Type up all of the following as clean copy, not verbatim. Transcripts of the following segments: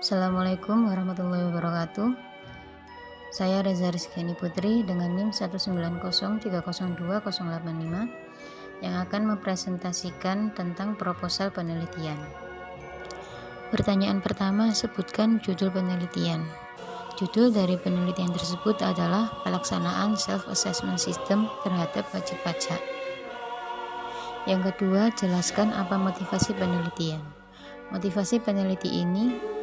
Assalamualaikum warahmatullahi wabarakatuh. Saya Reza Rizkyani Putri dengan NIM 190302085 yang akan mempresentasikan tentang proposal penelitian. Pertanyaan pertama, sebutkan judul penelitian. Judul dari penelitian tersebut adalah pelaksanaan self-assessment system terhadap wajib pajak. Yang kedua, jelaskan apa motivasi penelitian. Motivasi peneliti ini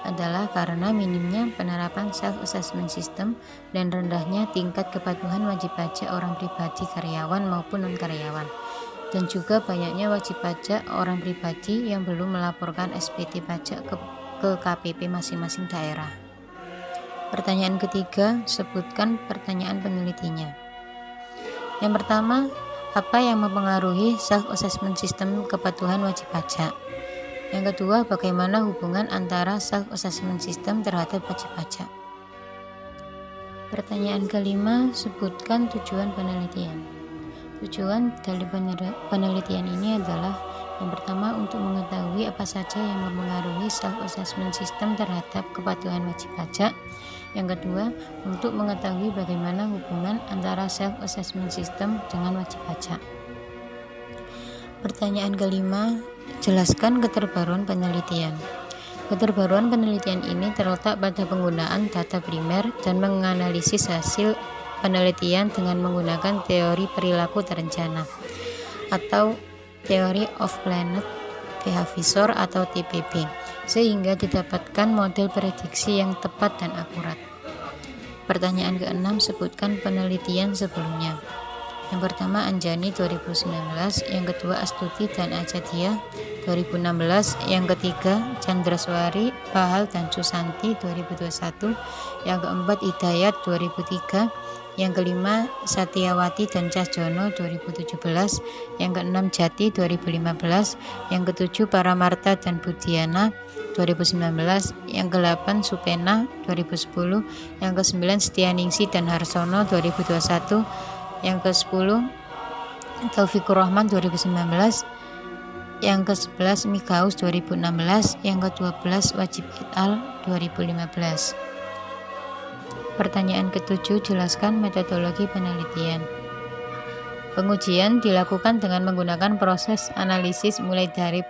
adalah karena minimnya penerapan self-assessment system dan rendahnya tingkat kepatuhan wajib pajak orang pribadi karyawan maupun non-karyawan, dan juga banyaknya wajib pajak orang pribadi yang belum melaporkan SPT pajak ke KPP masing-masing daerah. Pertanyaan ketiga, sebutkan pertanyaan penelitinya. Yang pertama, apa yang mempengaruhi self-assessment system kepatuhan wajib pajak? Yang kedua, bagaimana hubungan antara self-assessment system terhadap wajib pajak? Pertanyaan kelima, sebutkan tujuan penelitian. Tujuan dari penelitian ini adalah yang pertama, untuk mengetahui apa saja yang mempengaruhi self-assessment system terhadap kepatuhan wajib pajak. Yang kedua, untuk mengetahui bagaimana hubungan antara self-assessment system dengan wajib pajak. Pertanyaan kelima, jelaskan keterbaruan penelitian. Keterbaruan penelitian ini terletak pada penggunaan data primer dan menganalisis hasil penelitian dengan menggunakan teori perilaku terencana atau Theory of Planned Behavior atau TPB, sehingga didapatkan model prediksi yang tepat dan akurat. Pertanyaan keenam, sebutkan penelitian sebelumnya. Yang pertama Anjani 2019, yang kedua Astuti dan Ajadia 2016, yang ketiga Chandraswari, Pahal dan Susanti 2021, yang keempat Hidayat 2003, yang kelima Satyawati dan Cahjono 2017, yang keenam Jati 2015, yang ketujuh Paramarta dan Budiana 2019, yang ke-8 Supena 2010, yang ke-9 Setianingsi dan Harsono 2021, yang ke-10 Taufikur Rahman 2019, yang ke-11 Mikaus 2016, yang ke-12 Wajib et al 2015. Pertanyaan ke-7, jelaskan metodologi penelitian. Pengujian dilakukan dengan menggunakan proses analisis mulai dari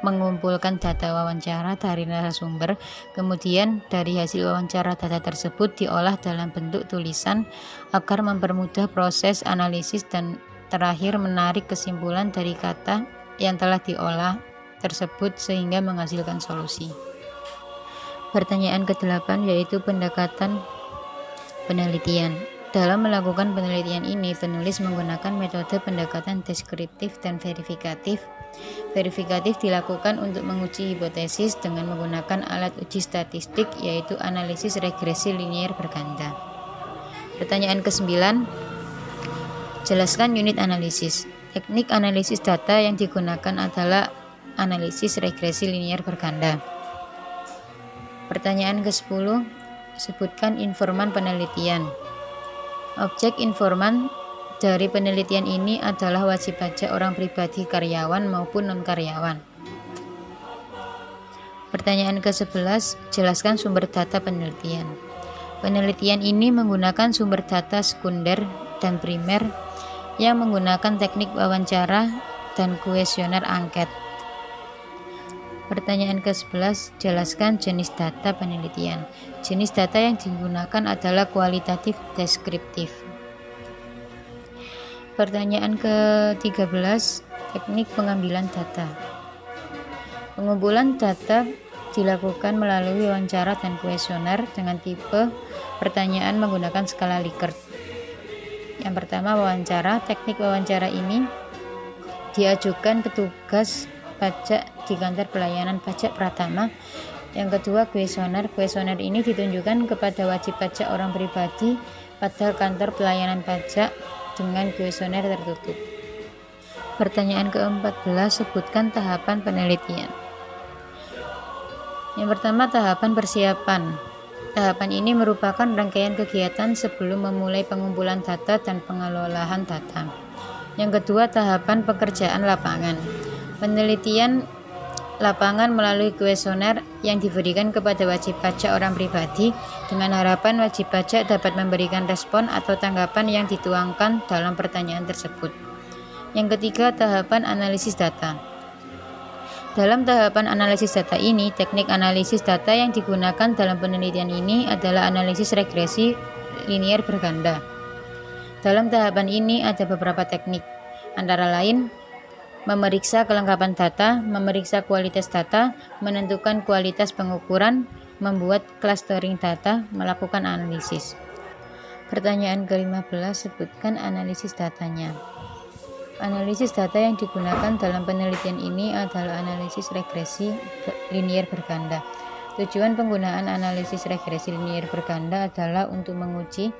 mengumpulkan data wawancara dari narasumber, kemudian dari hasil wawancara data tersebut diolah dalam bentuk tulisan agar mempermudah proses analisis, dan terakhir menarik kesimpulan dari kata yang telah diolah tersebut sehingga menghasilkan solusi. Pertanyaan ke-8 yaitu pendekatan penelitian. Dalam melakukan penelitian ini, penulis menggunakan metode pendekatan deskriptif dan verifikatif. Verifikatif dilakukan untuk menguji hipotesis dengan menggunakan alat uji statistik, yaitu analisis regresi linier berganda. Pertanyaan ke-9, jelaskan unit analisis. Teknik analisis data yang digunakan adalah analisis regresi linier berganda. Pertanyaan ke-10, sebutkan informan penelitian. Objek informan dari penelitian ini adalah wajib pajak orang pribadi karyawan maupun non-karyawan. Pertanyaan ke-11, jelaskan sumber data penelitian. Penelitian ini menggunakan sumber data sekunder dan primer yang menggunakan teknik wawancara dan kuesioner angket. Pertanyaan ke-11, jelaskan jenis data penelitian. Jenis data yang digunakan adalah kualitatif deskriptif. Pertanyaan ke-13, teknik pengambilan data. Pengumpulan data dilakukan melalui wawancara dan kuesioner dengan tipe pertanyaan menggunakan skala Likert. Yang pertama, wawancara. Teknik wawancara ini diajukan petugas pajak di kantor pelayanan pajak Pratama. Yang kedua, kuesioner. Kuesioner ini ditunjukkan kepada wajib pajak orang pribadi pada kantor pelayanan pajak dengan kuesioner tertutup. Pertanyaan ke-14, sebutkan tahapan penelitian. Yang pertama, tahapan persiapan. Tahapan ini merupakan rangkaian kegiatan sebelum memulai pengumpulan data dan pengelolaan data. Yang kedua, tahapan pekerjaan lapangan. Penelitian lapangan melalui kuesioner yang diberikan kepada wajib pajak orang pribadi dengan harapan wajib pajak dapat memberikan respon atau tanggapan yang dituangkan dalam pertanyaan tersebut. Yang ketiga, tahapan analisis data. Dalam tahapan analisis data ini, teknik analisis data yang digunakan dalam penelitian ini adalah analisis regresi linier berganda. Dalam tahapan ini ada beberapa teknik, antara lain memeriksa kelengkapan data, memeriksa kualitas data, menentukan kualitas pengukuran, membuat clustering data, melakukan analisis. Pertanyaan ke-15, sebutkan analisis datanya. Analisis data yang digunakan dalam penelitian ini adalah analisis regresi linier berganda. Tujuan penggunaan analisis regresi linier berganda adalah untuk menguji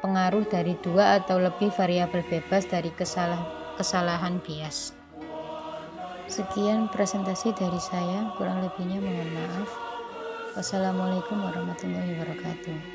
pengaruh dari dua atau lebih variabel bebas dari kesalahan bias. Sekian presentasi dari saya, kurang lebihnya mohon maaf. Wassalamualaikum warahmatullahi wabarakatuh.